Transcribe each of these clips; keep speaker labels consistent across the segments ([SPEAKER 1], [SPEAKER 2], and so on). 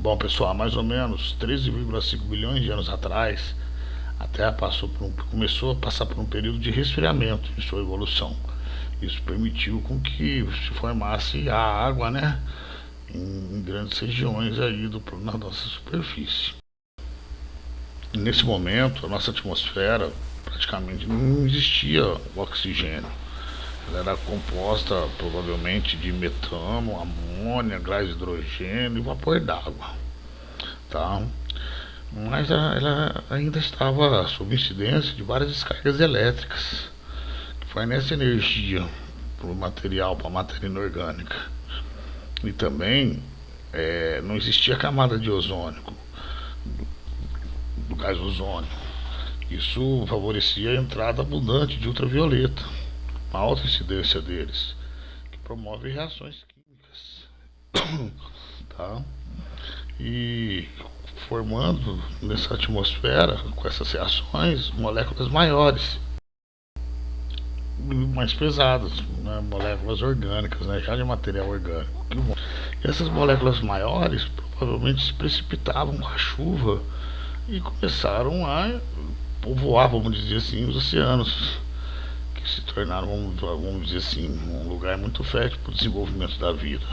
[SPEAKER 1] Bom, pessoal, há mais ou menos 13,5 bilhões de anos atrás, a Terra começou a passar por um período de resfriamento em sua evolução. Isso permitiu com que se formasse a água, né, em grandes regiões aí na nossa superfície. E nesse momento, a nossa atmosfera praticamente não existia o oxigênio. Ela era composta provavelmente de metano, amônia, gás de hidrogênio e vapor d'água, tá? Mas ela ainda estava sob incidência de várias descargas elétricas que fornecem energia para o material, para a matéria inorgânica. E também não existia camada de ozônio, do gás ozônio. Isso favorecia a entrada abundante de ultravioleta, uma alta incidência deles, que promove reações químicas, tá? E formando nessa atmosfera, com essas reações, moléculas maiores, mais pesadas, né? Moléculas orgânicas, né? Já de material orgânico. E essas moléculas maiores provavelmente se precipitavam com a chuva e começaram a povoar, vamos dizer assim, os oceanos, que se tornaram, vamos dizer assim, um lugar muito fértil para o desenvolvimento da vida.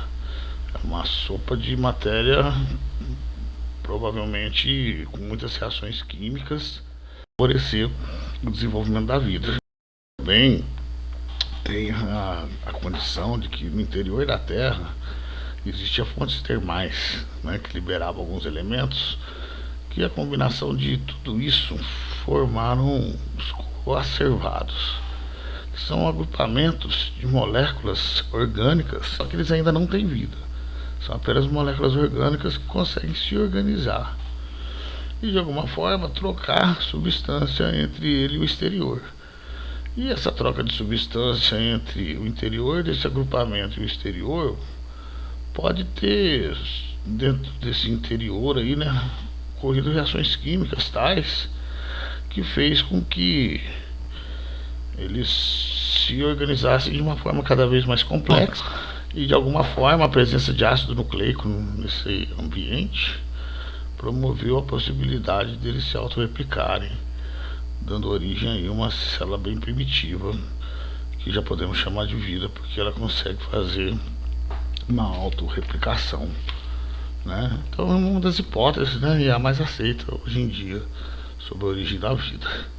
[SPEAKER 1] É uma sopa de matéria, provavelmente com muitas reações químicas, favorecer o desenvolvimento da vida. Também tem a condição de que no interior da Terra existiam fontes termais, né, que liberavam alguns elementos, que a combinação de tudo isso formaram os coacervados, que são agrupamentos de moléculas orgânicas, só que eles ainda não têm vida. São apenas moléculas orgânicas que conseguem se organizar e de alguma forma trocar substância entre ele e o exterior. E essa troca de substância entre o interior desse agrupamento e o exterior pode ter, dentro desse interior aí, né, ocorrido reações químicas tais que fez com que eles se organizassem de uma forma cada vez mais complexa e de alguma forma a presença de ácido nucleico nesse ambiente promoveu a possibilidade deles se autorreplicarem, dando origem a uma célula bem primitiva que já podemos chamar de vida, porque ela consegue fazer uma autorreplicação, né? Então é uma das hipóteses, né, e a mais aceita hoje em dia sobre a origem da vida.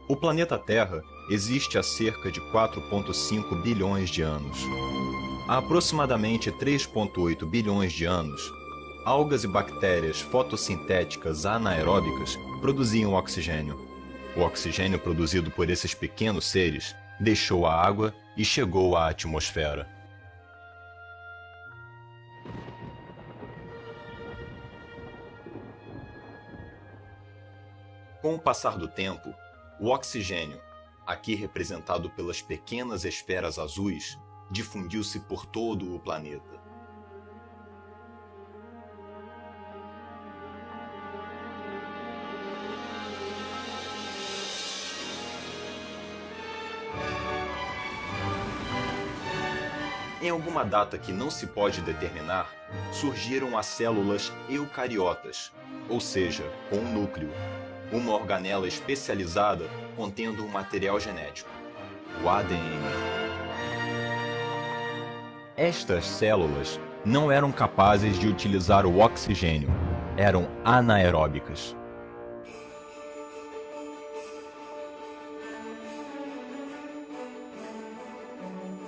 [SPEAKER 2] O planeta Terra existe há cerca de 4,5 bilhões de anos. Há aproximadamente 3,8 bilhões de anos, algas e bactérias fotossintéticas anaeróbicas produziam oxigênio. O oxigênio produzido por esses pequenos seres deixou a água e chegou à atmosfera. Com o passar do tempo, o oxigênio, aqui representado pelas pequenas esferas azuis, difundiu-se por todo o planeta. Em alguma data que não se pode determinar, surgiram as células eucariotas, ou seja, com um núcleo, uma organela especializada contendo um material genético, o ADN. Estas células não eram capazes de utilizar o oxigênio, eram anaeróbicas.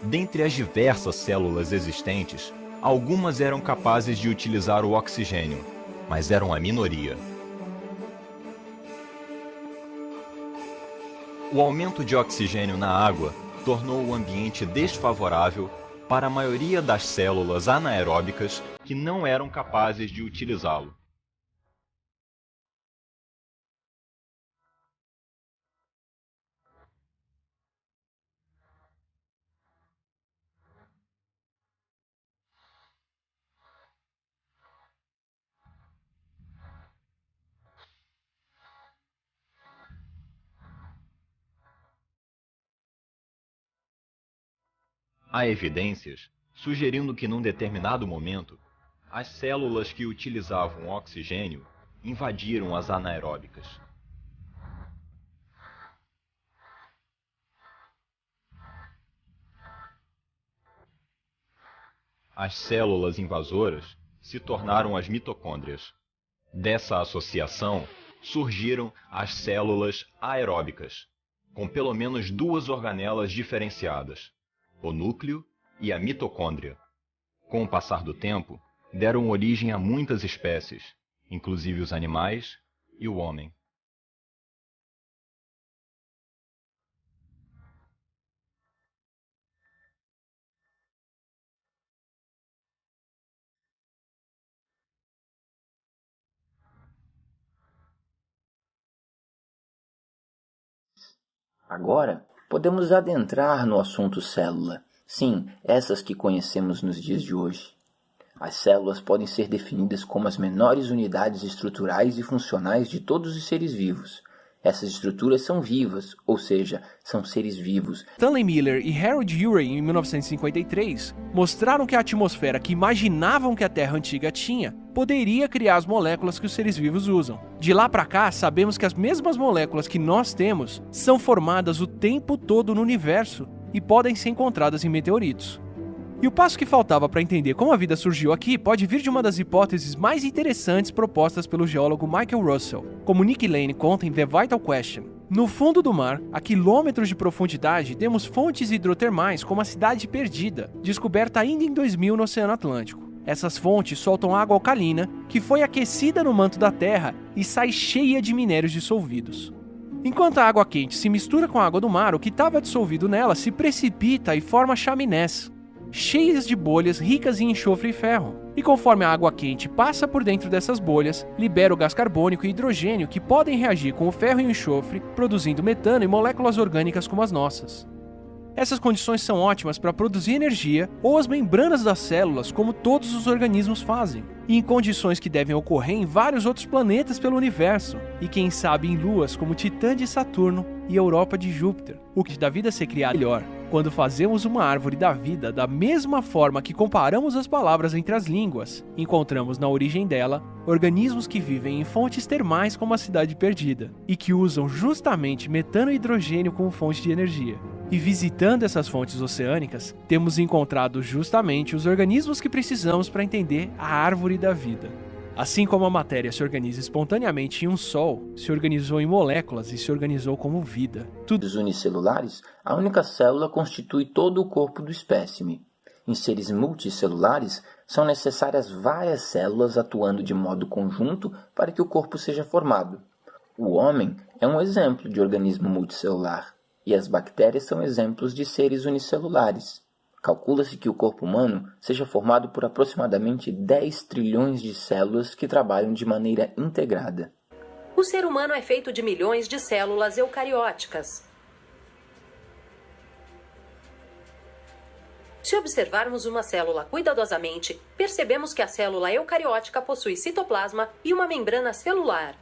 [SPEAKER 2] Dentre as diversas células existentes, algumas eram capazes de utilizar o oxigênio, mas eram a minoria. O aumento de oxigênio na água tornou o ambiente desfavorável para a maioria das células anaeróbicas que não eram capazes de utilizá-lo. Há evidências sugerindo que num determinado momento, as células que utilizavam oxigênio invadiram as anaeróbicas. As células invasoras se tornaram as mitocôndrias. Dessa associação surgiram as células aeróbicas, com pelo menos duas organelas diferenciadas, o núcleo e a mitocôndria. Com o passar do tempo, deram origem a muitas espécies, inclusive os animais e o homem.
[SPEAKER 3] Agora, podemos adentrar no assunto célula. Sim, essas que conhecemos nos dias de hoje. As células podem ser definidas como as menores unidades estruturais e funcionais de todos os seres vivos. Essas estruturas são vivas, ou seja, são seres vivos.
[SPEAKER 4] Stanley Miller e Harold Urey, em 1953, mostraram que a atmosfera que imaginavam que a Terra antiga tinha poderia criar as moléculas que os seres vivos usam. De lá para cá, sabemos que as mesmas moléculas que nós temos são formadas o tempo todo no universo e podem ser encontradas em meteoritos. E o passo que faltava para entender como a vida surgiu aqui pode vir de uma das hipóteses mais interessantes propostas pelo geólogo Michael Russell, como Nick Lane conta em The Vital Question. No fundo do mar, a quilômetros de profundidade, temos fontes hidrotermais como a Cidade Perdida, descoberta ainda em 2000 no Oceano Atlântico. Essas fontes soltam água alcalina, que foi aquecida no manto da Terra e sai cheia de minérios dissolvidos. Enquanto a água quente se mistura com a água do mar, o que estava dissolvido nela se precipita e forma chaminés, cheias de bolhas ricas em enxofre e ferro. E conforme a água quente passa por dentro dessas bolhas, libera o gás carbônico e hidrogênio que podem reagir com o ferro e o enxofre, produzindo metano e moléculas orgânicas como as nossas. Essas condições são ótimas para produzir energia ou as membranas das células, como todos os organismos fazem, e em condições que devem ocorrer em vários outros planetas pelo universo, e quem sabe em luas como Titã de Saturno e Europa de Júpiter, o que da vida ser criada melhor. Quando fazemos uma árvore da vida da mesma forma que comparamos as palavras entre as línguas, encontramos na origem dela organismos que vivem em fontes termais como a Cidade Perdida, e que usam justamente metano e hidrogênio como fonte de energia. E visitando essas fontes oceânicas, temos encontrado justamente os organismos que precisamos para entender a árvore da vida. Assim como a matéria se organiza espontaneamente em um sol, se organizou em moléculas e se organizou como vida.
[SPEAKER 3] Dos unicelulares, a única célula constitui todo o corpo do espécime. Em seres multicelulares, são necessárias várias células atuando de modo conjunto para que o corpo seja formado. O homem é um exemplo de organismo multicelular, e as bactérias são exemplos de seres unicelulares. Calcula-se que o corpo humano seja formado por aproximadamente 10 trilhões de células que trabalham de maneira integrada.
[SPEAKER 5] O ser humano é feito de milhões de células eucarióticas. Se observarmos uma célula cuidadosamente, percebemos que a célula eucariótica possui citoplasma e uma membrana celular.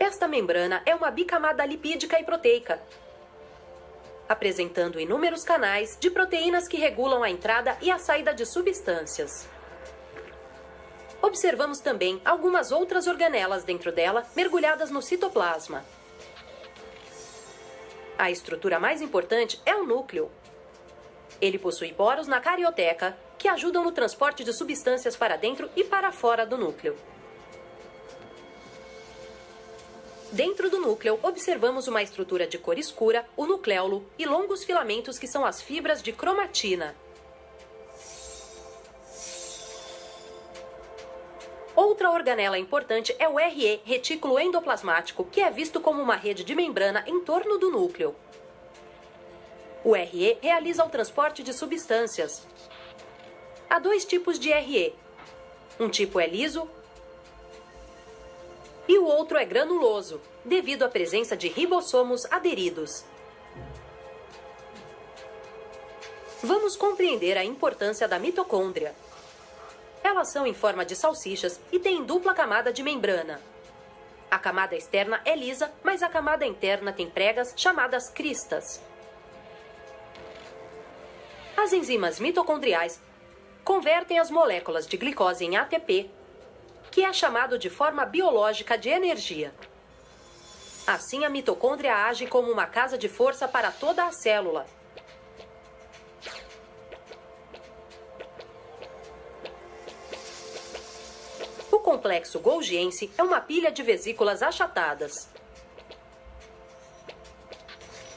[SPEAKER 5] Esta membrana é uma bicamada lipídica e proteica, apresentando inúmeros canais de proteínas que regulam a entrada e a saída de substâncias. Observamos também algumas outras organelas dentro dela, mergulhadas no citoplasma. A estrutura mais importante é o núcleo. Ele possui poros na carioteca, que ajudam no transporte de substâncias para dentro e para fora do núcleo. Dentro do núcleo, observamos uma estrutura de cor escura, o nucleolo, e longos filamentos que são as fibras de cromatina. Outra organela importante é o RE, retículo endoplasmático, que é visto como uma rede de membrana em torno do núcleo. O RE realiza o transporte de substâncias. Há dois tipos de RE. Um tipo é liso e o outro é granuloso, devido à presença de ribossomos aderidos. Vamos compreender a importância da mitocôndria. Elas são em forma de salsichas e têm dupla camada de membrana. A camada externa é lisa, mas a camada interna tem pregas chamadas cristas. As enzimas mitocondriais convertem as moléculas de glicose em ATP, que é chamado de forma biológica de energia. Assim, a mitocôndria age como uma casa de força para toda a célula. O complexo golgiense é uma pilha de vesículas achatadas.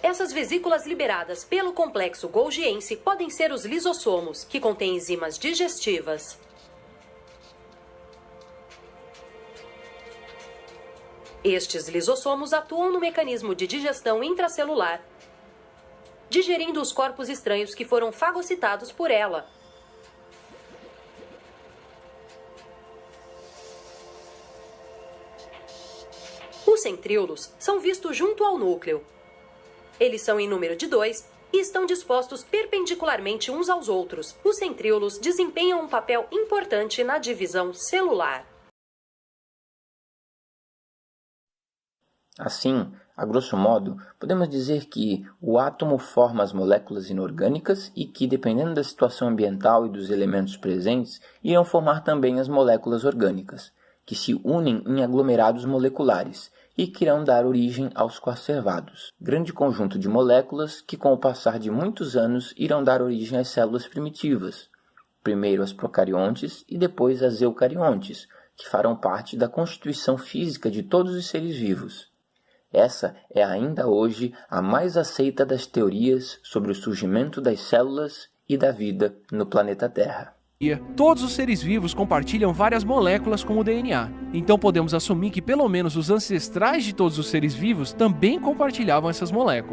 [SPEAKER 5] Essas vesículas liberadas pelo complexo golgiense podem ser os lisossomos, que contêm enzimas digestivas. Estes lisossomos atuam no mecanismo de digestão intracelular, digerindo os corpos estranhos que foram fagocitados por ela. Os centríolos são vistos junto ao núcleo. Eles são em número de 2 e estão dispostos perpendicularmente uns aos outros. Os centríolos desempenham um papel importante na divisão celular.
[SPEAKER 3] Assim, a grosso modo, podemos dizer que o átomo forma as moléculas inorgânicas e que, dependendo da situação ambiental e dos elementos presentes, irão formar também as moléculas orgânicas, que se unem em aglomerados moleculares e que irão dar origem aos coacervados, grande conjunto de moléculas que, com o passar de muitos anos, irão dar origem às células primitivas, primeiro as procariontes e depois as eucariontes, que farão parte da constituição física de todos os seres vivos. Essa é ainda hoje a mais aceita das teorias sobre o surgimento das células e da vida no planeta Terra.
[SPEAKER 4] Todos os seres vivos compartilham várias moléculas como o DNA. Então podemos assumir que pelo menos os ancestrais de todos os seres vivos também compartilhavam essas moléculas.